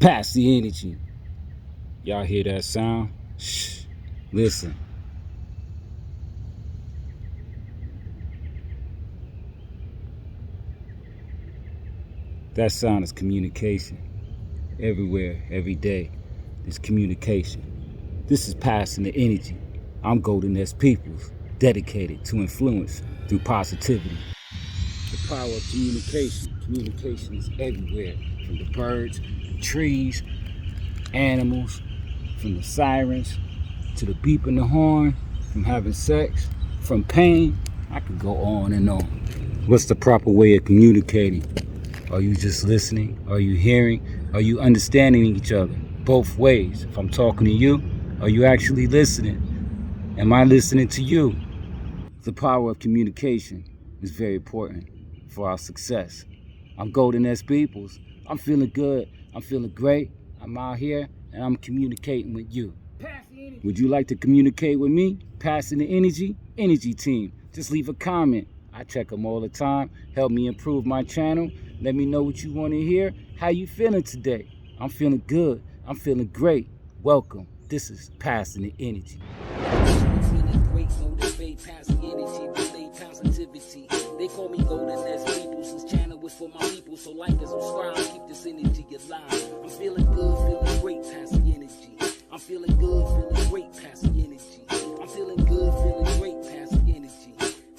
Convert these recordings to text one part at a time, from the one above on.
Pass the energy. Y'all hear that sound? Shh. Listen. That sound is communication. Everywhere, every day, there's communication. This is passing the energy. I'm Golden S. Peoples, dedicated to influence through positivity. The power of communication. Communication is everywhere, from the birds, the trees, animals, from the sirens to the beeping the horn, from having sex, from pain. I could go on and on. What's the proper way of communicating? Are you just listening? Are you hearing? Are you understanding each other? Both ways. If I'm talking to you, are you actually listening? Am I listening to you? The power of communication is very important for our success. I'm Golden S. Peoples. I'm feeling good. I'm feeling great. I'm out here and I'm communicating with you. Would you like to communicate with me? Passing the energy? Energy team. Just leave a comment. I check them all the time. Help me improve my channel. Let me know what you want to hear. How you feeling today? I'm feeling good. I'm feeling great. Welcome. This is Passing the Energy. Feeling great, motivate, passing energy, relay positivity. They call me Golden S. Peoples. This channel is for my people, so like and subscribe, keep this energy alive. I'm feeling good, feeling great, passing energy. I'm feeling good, feeling great, passing energy. I'm feeling good, feeling great, passing energy.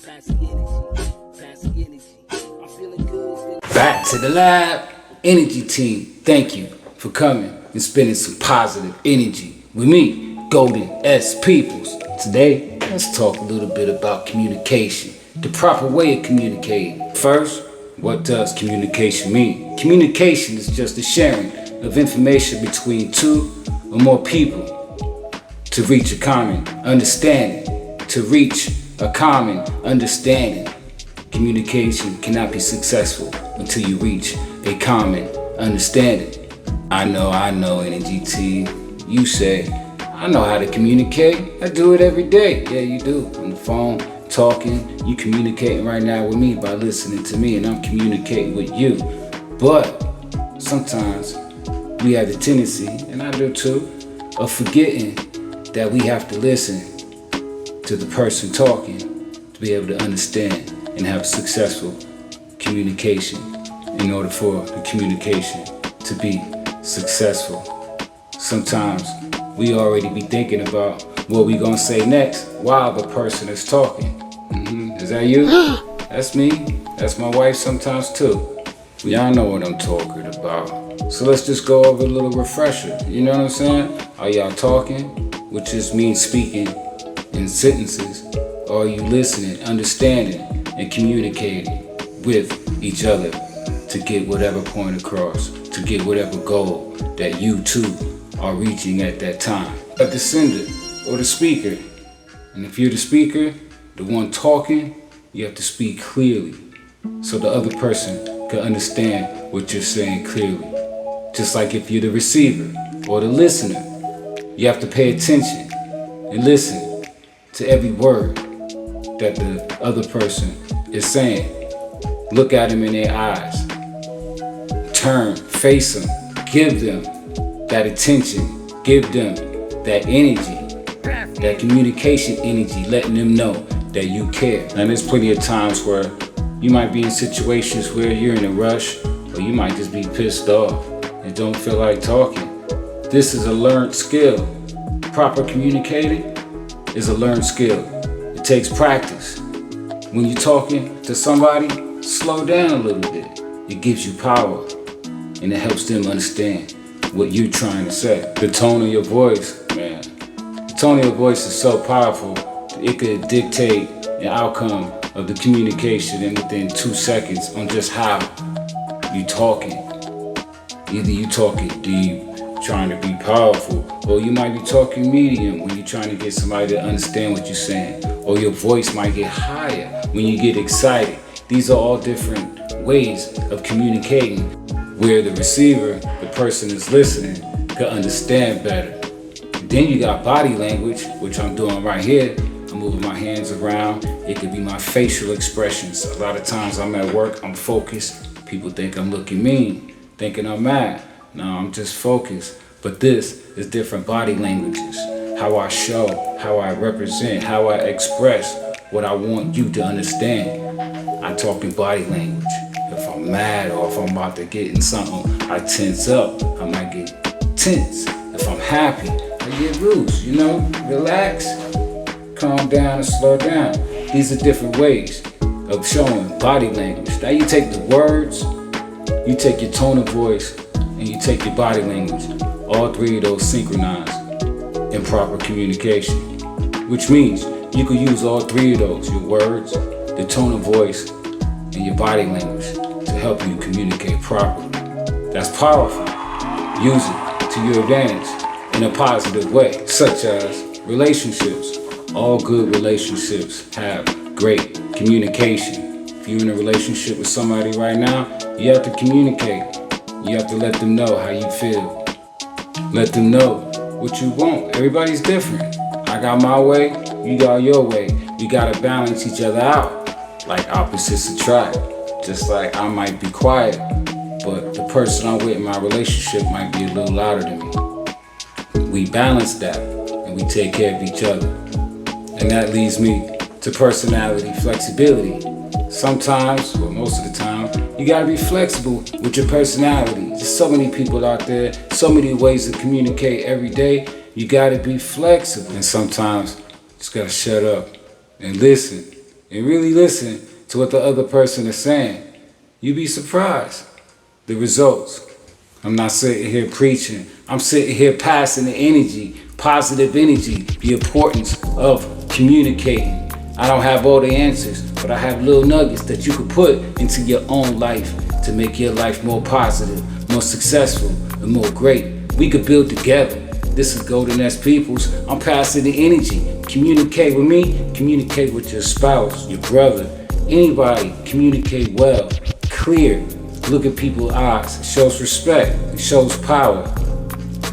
Passing energy, passing energy. I'm feeling good, feeling Back to the lab. Energy team, thank you for coming and spending some positive energy with me, Golden S. Peoples. Today, let's talk a little bit about communication, the proper way of communicating. First, what does communication mean? Communication is just the sharing of information between two or more people to reach a common understanding. To reach a common understanding. Communication cannot be successful until you reach a common understanding. I know, Energy team. You say, I know how to communicate. I do it every day. Yeah, you do. On the phone, talking. You communicating right now with me by listening to me, and I'm communicating with you. But sometimes we have the tendency, and I do too, of forgetting that we have to listen to the person talking to be able to understand and have successful communication in order for the communication to be successful. Sometimes we already be thinking about what we gonna say next while the person is talking. Is that you? That's me. That's my wife sometimes too. Y'all know what I'm talking about. So let's just go over a little refresher. You know what I'm saying? Are y'all talking, which just means speaking in sentences? Or are you listening, understanding, and communicating with each other to get whatever point across, to get whatever goal that you two are reaching at that time? The sender or the speaker. And if you're the speaker, the one talking, you have to speak clearly so the other person can understand what you're saying clearly. Just like if you're the receiver or the listener, you have to pay attention and listen to every word that the other person is saying. Look at them in their eyes. Turn, face them, give them that attention, give them that energy, that communication energy, letting them know that you care. And there's plenty of times where you might be in situations where you're in a rush, or you might just be pissed off and don't feel like talking. This is a learned skill. Proper communicating is a learned skill. It takes practice. When you're talking to somebody, slow down a little bit. It gives you power, and it helps them understand what you're trying to say. The tone of your voice, man. The tone of your voice is so powerful, it could dictate the outcome of the communication in within 2 seconds on just how you talking. Either you talking deep, trying to be powerful, or you might be talking medium when you're trying to get somebody to understand what you're saying. Or your voice might get higher when you get excited. These are all different ways of communicating where the receiver, the person is listening, can understand better. Then you got body language, which I'm doing right here. I'm moving my hands around. It could be my facial expressions. A lot of times I'm at work, I'm focused. People think I'm looking mean, thinking I'm mad. No, I'm just focused. But this is different body languages. How I show, how I represent, how I express what I want you to understand. I talk in body language. If I'm mad or if I'm about to get in something, I tense up. I might get tense. If I'm happy, I get loose, relax, calm down and slow down. These are different ways of showing body language. Now you take the words, you take your tone of voice, and you take your body language. All three of those synchronize in proper communication, which means you can use all three of those, your words, the tone of voice, and your body language to help you communicate properly. That's powerful. Use it to your advantage in a positive way, such as relationships. All good relationships have great communication. If you're in a relationship with somebody right now, you have to communicate. You have to let them know how you feel. Let them know what you want. Everybody's different. I got my way, you got your way. We gotta balance each other out, like opposites attract. Just like I might be quiet, but the person I'm with in my relationship might be a little louder than me. We balance that, and we take care of each other. And that leads me to personality flexibility. Sometimes, or most of the time, you gotta be flexible with your personality. There's so many people out there, so many ways to communicate every day. You gotta be flexible. And sometimes, you just gotta shut up and listen, and really listen to what the other person is saying. You'd be surprised. The results. I'm not sitting here preaching. I'm sitting here passing the energy, positive energy, the importance of communicating. I don't have all the answers, but I have little nuggets that you could put into your own life to make your life more positive, more successful, and more great. We could build together. This is Golden S Peoples. I'm passing the energy. Communicate with me, communicate with your spouse, your brother, anybody. Communicate well, clear. Look at people's eyes. It shows respect. It shows power.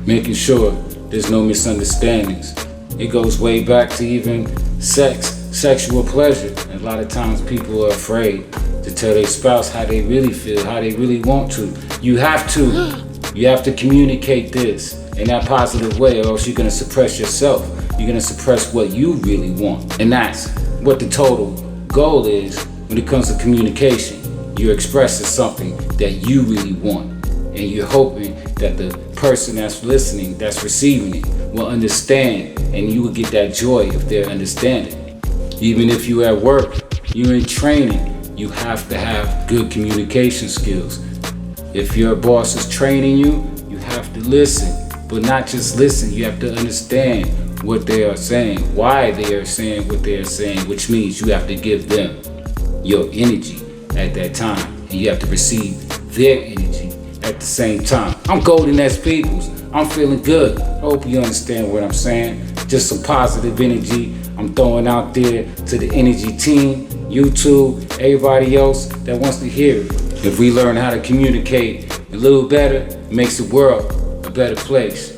Making sure there's no misunderstandings. It goes way back to even sexual pleasure. And a lot of times people are afraid to tell their spouse how they really feel, how they really want to. You have to communicate this in that positive way, or else you're gonna suppress yourself. You're gonna suppress what you really want. And that's what the total goal is when it comes to communication. You're expressing something that you really want, and you're hoping that the person that's listening, that's receiving it, will understand, and you will get that joy if they're understanding. Even if you're at work, you're in training, you have to have good communication skills. If your boss is training you, you have to listen, but not just listen, you have to understand what they are saying, why they are saying what they are saying, which means you have to give them your energy at that time, and you have to receive their energy at the same time. I'm Golden S Peoples. I'm feeling good. I hope you understand what I'm saying. Just some positive energy I'm throwing out there to the energy team, YouTube, everybody else that wants to hear it. If we learn how to communicate a little better, it makes the world a better place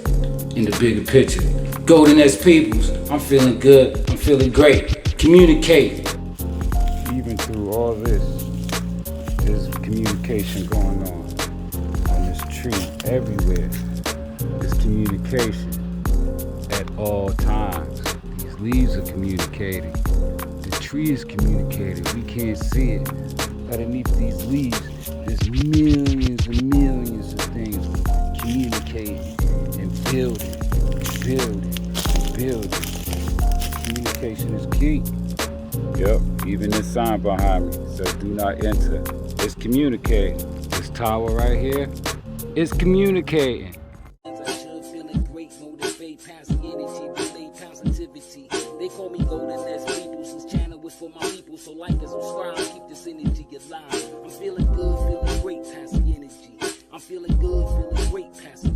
in the bigger picture. Golden S Peoples. I'm feeling good. I'm feeling great. Communicate. Even through all this, there's communication going on this tree everywhere. There's communication at all times. These leaves are communicating. The tree is communicating. We can't see it. Underneath these leaves, there's millions and millions of things communicating and building, building. Communication is key. Yep, even this sign behind me says do not enter. It's communicating. This tower right here is communicating. Feeling great, motivate, passing energy, relay positivity. They call me Golden S Peoples. This channel was for my people, so like and subscribe, keep this energy alive. I'm feeling good, feeling great, passing energy. I'm feeling good, feeling great, passing